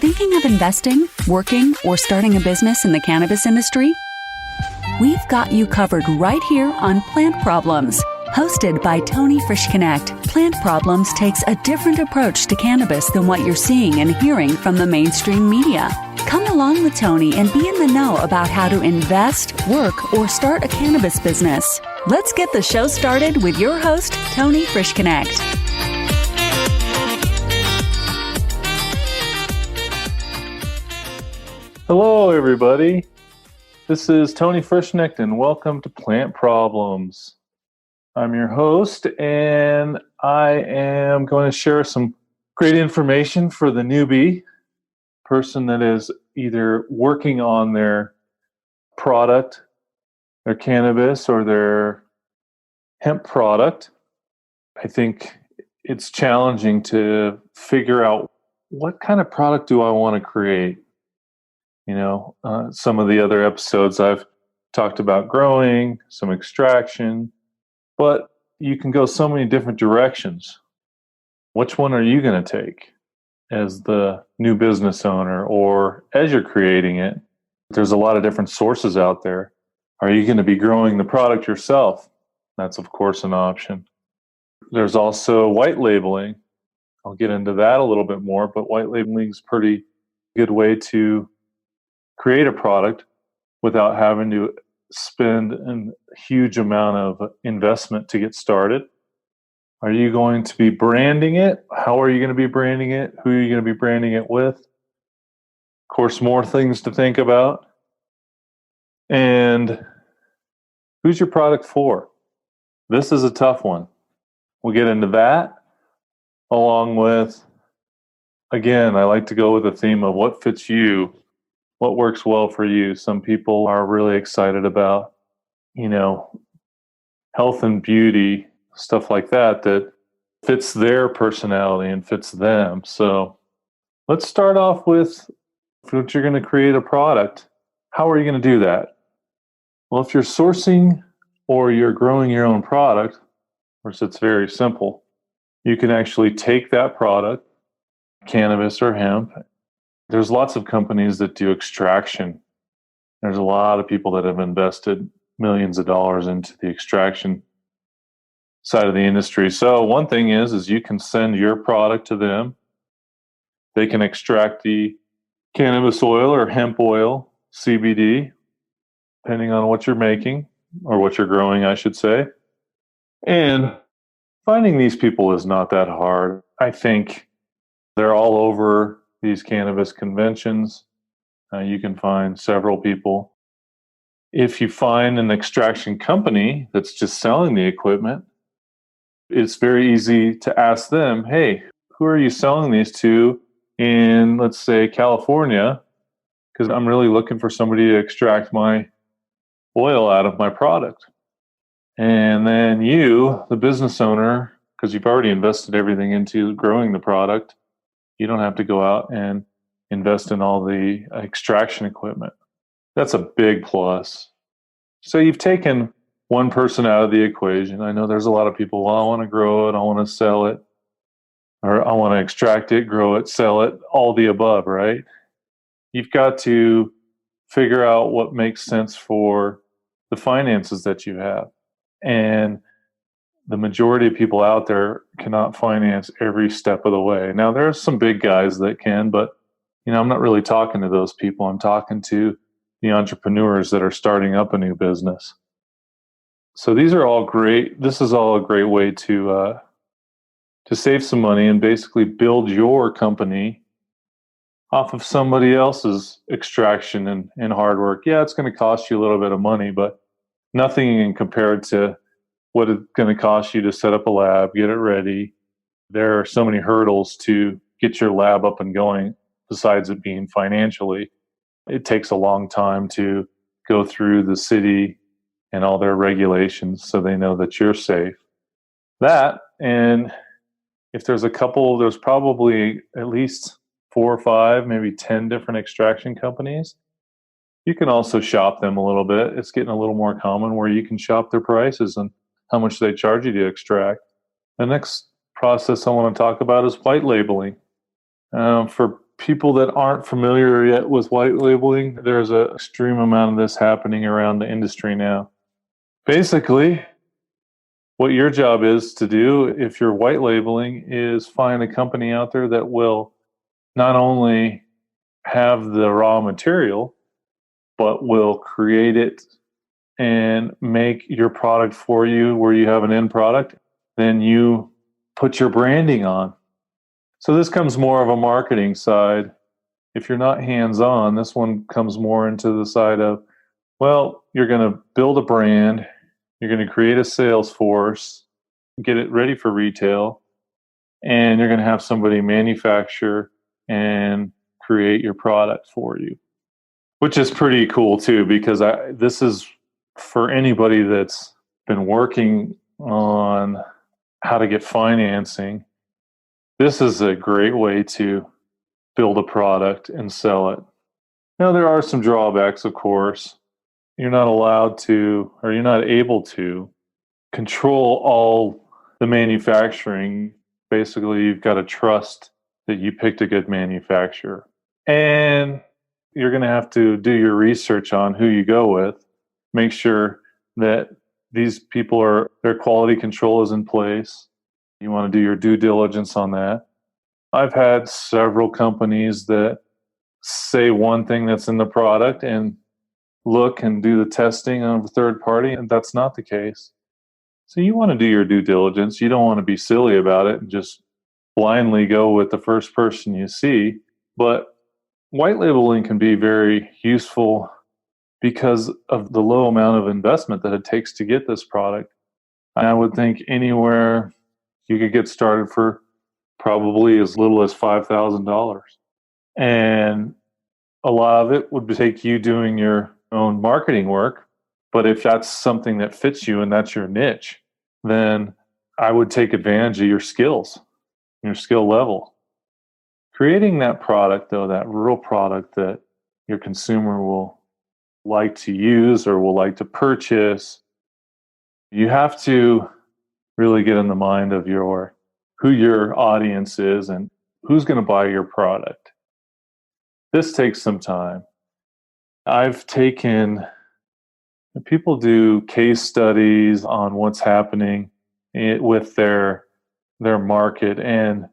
Thinking of investing, working, or starting a business in the cannabis industry? We've got you covered right here on Plant Problems. Hosted by Tony Frischknecht, Plant Problems takes a different approach to cannabis than what you're seeing and hearing from the mainstream media. Come along with Tony and be in the know about how to invest, work, or start a cannabis business. Let's get the show started with your host, Tony Frischknecht. Hello, everybody. This is Tony Frischknecht, and welcome to Plant Problems. I'm your host, and I am going to share some great information for the newbie person that is either working on their product, their cannabis, or their hemp product. I think it's challenging to figure out what kind of product do I want to create. Some of the other episodes I've talked about growing, some extraction, but you can go so many different directions. Which one are you going to take as the new business owner or as you're creating it? There's a lot of different sources out there. Are you going to be growing the product yourself? That's, of course, an option. There's also white labeling. I'll get into that a little bit more, but white labeling is a pretty good way to create a product without having to spend a huge amount of investment to get started. Are you going to be branding it? How are you going to be branding it? Who are you going to be branding it with? Of course, more things to think about. And who's your product for? This is a tough one. We'll get into that along with, again, I like to go with the theme of what fits you. What works well for you? Some people are really excited about, health and beauty, stuff like that fits their personality and fits them. So let's start off with if you're going to create a product, how are you going to do that? Well, if you're sourcing or you're growing your own product, of course, it's very simple. You can actually take that product, cannabis or hemp. There's lots of companies that do extraction. There's a lot of people that have invested millions of dollars into the extraction side of the industry. So one thing is you can send your product to them. They can extract the cannabis oil or hemp oil, CBD, depending on what you're making or what you're growing, I should say. And finding these people is not that hard. I think they're all over these cannabis conventions. You can find several people. If you find an extraction company that's just selling the equipment, it's very easy to ask them, hey, who are you selling these to in, let's say, California? Because I'm really looking for somebody to extract my oil out of my product. And then you, the business owner, because you've already invested everything into growing the product, you don't have to go out and invest in all the extraction equipment. That's a big plus. So you've taken one person out of the equation. I know there's a lot of people, well, I want to grow it, I want to sell it, or I want to extract it, grow it, sell it, all the above, right? You've got to figure out what makes sense for the finances that you have. And the majority of people out there cannot finance every step of the way. Now, there are some big guys that can, but I'm not really talking to those people. I'm talking to the entrepreneurs that are starting up a new business. So these are all great. This is all a great way to save some money and basically build your company off of somebody else's extraction and hard work. Yeah, it's going to cost you a little bit of money, but nothing compared to what it's going to cost you to set up a lab, get it ready. There are so many hurdles to get your lab up and going, besides it being financially. It takes a long time to go through the city and all their regulations so they know that you're safe. That, and if there's there's probably at least 4 or 5, maybe 10 different extraction companies. You can also shop them a little bit. It's getting a little more common where you can shop their prices and how much they charge you to extract. The next process I want to talk about is white labeling. For people that aren't familiar yet with white labeling, there's an extreme amount of this happening around the industry now. Basically, what your job is to do if you're white labeling is find a company out there that will not only have the raw material, but will create it and make your product for you where you have an end product. Then you put your branding on. So this comes more of a marketing side. If you're not hands-on, this one comes more into the side of, well, you're going to build a brand, you're going to create a sales force, get it ready for retail, and you're going to have somebody manufacture and create your product for you, which is pretty cool too, because this is for anybody that's been working on how to get financing. This is a great way to build a product and sell it. Now, there are some drawbacks, of course. You're not allowed to, or you're not able to control all the manufacturing. Basically, you've got to trust that you picked a good manufacturer. And you're going to have to do your research on who you go with. Make sure that these people their quality control is in place. You want to do your due diligence on that. I've had several companies that say one thing that's in the product and look and do the testing of a third party, and that's not the case. So you want to do your due diligence. You don't want to be silly about it and just blindly go with the first person you see. But white labeling can be very useful because of the low amount of investment that it takes to get this product. And I would think anywhere you could get started for probably as little as $5,000. And a lot of it would take you doing your own marketing work. But if that's something that fits you and that's your niche, then I would take advantage of your skills, your skill level. Creating that product, though, that real product that your consumer will like to use or will like to purchase, you have to really get in the mind of who your audience is and who's going to buy your product. This takes some time. People do case studies on what's happening with their market. And,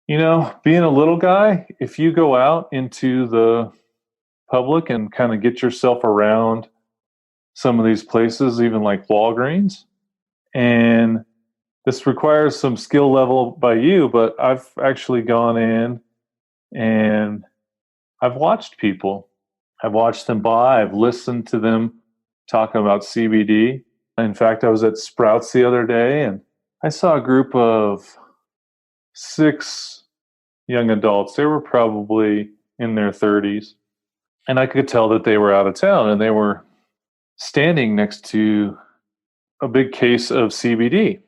being a little guy, if you go out into the public and kind of get yourself around some of these places, even like Walgreens, and this requires some skill level by you, but I've actually gone in and I've watched people. I've watched them buy. I've listened to them talking about CBD. In fact, I was at Sprouts the other day and I saw a group of 6 young adults. They were probably in their 30s. And I could tell that they were out of town and they were standing next to a big case of CBD.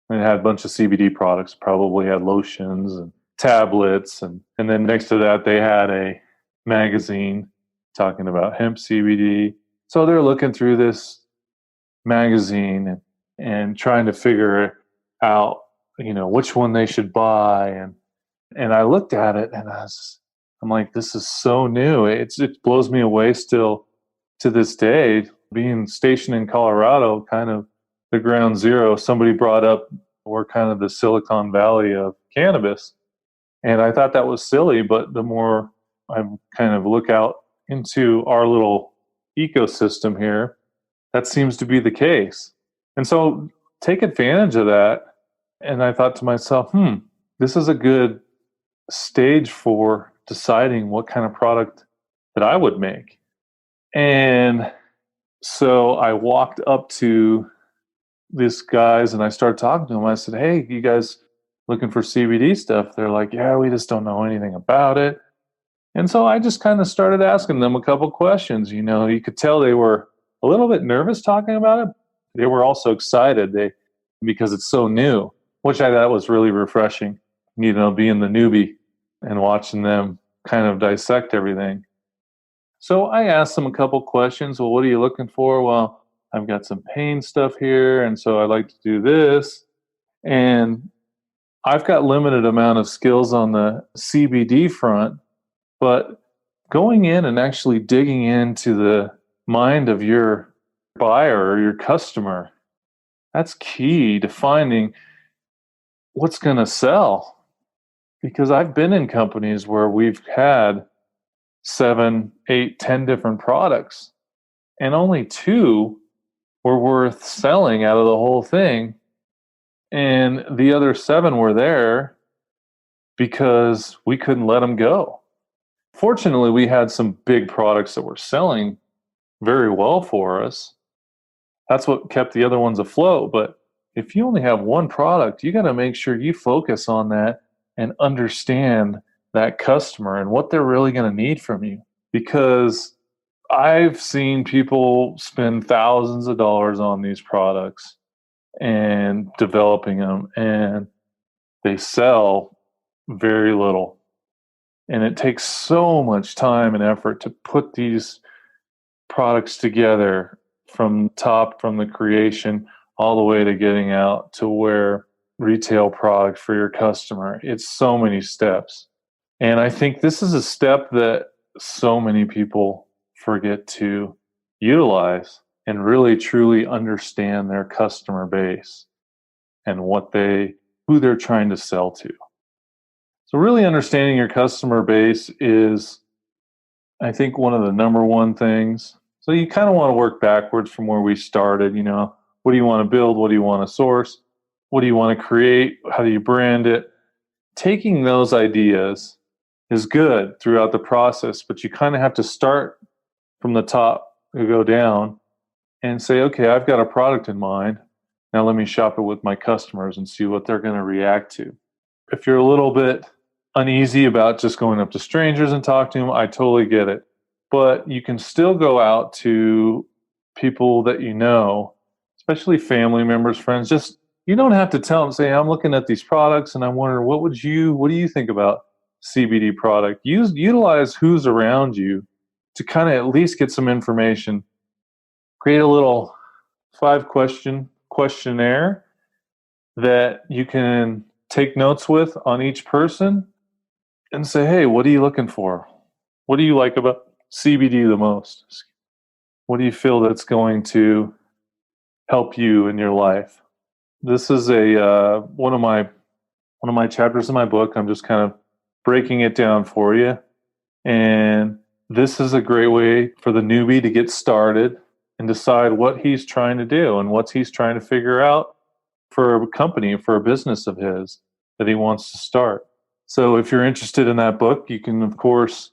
And it had a bunch of CBD products, probably had lotions and tablets. And then next to that, they had a magazine talking about hemp CBD. So they're looking through this magazine and trying to figure out, which one they should buy. And I looked at it and I'm like, this is so new. It blows me away still to this day. Being stationed in Colorado, kind of the ground zero, somebody brought up we're kind of the Silicon Valley of cannabis. And I thought that was silly, but the more I kind of look out into our little ecosystem here, that seems to be the case. And so take advantage of that. And I thought to myself, this is a good stage for deciding what kind of product that I would make. And so I walked up to these guys and I started talking to them. I said, hey, you guys looking for CBD stuff? They're like, yeah, we just don't know anything about it. And so I just kind of started asking them a couple questions. You could tell they were a little bit nervous talking about it. They were also excited because it's so new, which I thought was really refreshing, being the newbie and watching them kind of dissect everything. So I asked them a couple questions. Well, what are you looking for? Well, I've got some pain stuff here, and so I like to do this. And I've got limited amount of skills on the CBD front, but going in and actually digging into the mind of your buyer or your customer, that's key to finding what's going to sell. Because I've been in companies where we've had 7, 8, 10 different products, and only 2 were worth selling out of the whole thing. And the other 7 were there because we couldn't let them go. Fortunately, we had some big products that were selling very well for us. That's what kept the other ones afloat. But if you only have one product, you got to make sure you focus on that and understand that customer and what they're really going to need from you. Because I've seen people spend thousands of dollars on these products and developing them, and they sell very little. And it takes so much time and effort to put these products together from the creation all the way to getting out to where retail product for your customer. It's so many steps. And I think this is a step that so many people forget to utilize and really truly understand their customer base and who they're trying to sell to. So really understanding your customer base is, I think, one of the number one things. So you kind of want to work backwards from where we started. What do you want to build? What do you want to source? What do you want to create? How do you brand it? Taking those ideas is good throughout the process, but you kind of have to start from the top and go down and say, okay, I've got a product in mind. Now let me shop it with my customers and see what they're going to react to. If you're a little bit uneasy about just going up to strangers and talking to them, I totally get it. But you can still go out to people that you know, especially family members, friends. You don't have to tell them, say, I'm looking at these products and I'm wondering, what do you think about CBD product? Utilize who's around you to kind of at least get some information. Create a little 5-question questionnaire that you can take notes with on each person and say, hey, what are you looking for? What do you like about CBD the most? What do you feel that's going to help you in your life? This is one of my chapters in my book. I'm just kind of breaking it down for you. And this is a great way for the newbie to get started and decide what he's trying to do and what he's trying to figure out for a company, for a business of his that he wants to start. So if you're interested in that book, you can, of course,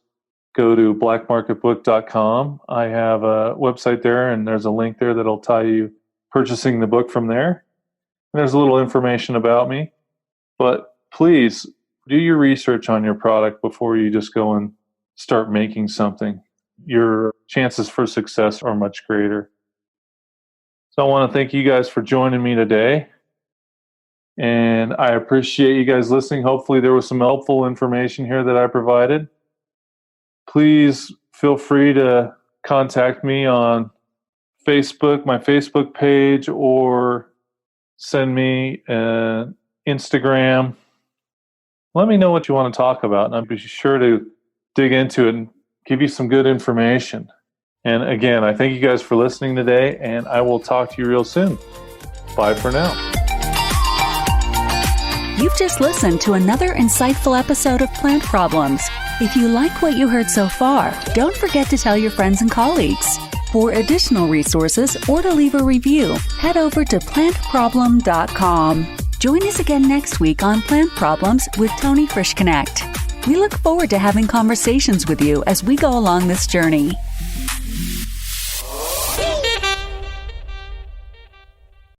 go to blackmarketbook.com. I have a website there, and there's a link there that'll tie you purchasing the book from there. And there's a little information about me. But please do your research on your product before you just go and start making something. Your chances for success are much greater. So I want to thank you guys for joining me today. And I appreciate you guys listening. Hopefully there was some helpful information here that I provided. Please feel free to contact me on Facebook, my Facebook page, or send me an Instagram. Let me know what you want to talk about, and I'll be sure to dig into it and give you some good information. And again, I thank you guys for listening today, and I will talk to you real soon. Bye for now. You've just listened to another insightful episode of Plant Problems. If you like what you heard so far, don't forget to tell your friends and colleagues. For additional resources or to leave a review, head over to plantproblem.com. Join us again next week on Plant Problems with Tony Frischknecht. We look forward to having conversations with you as we go along this journey.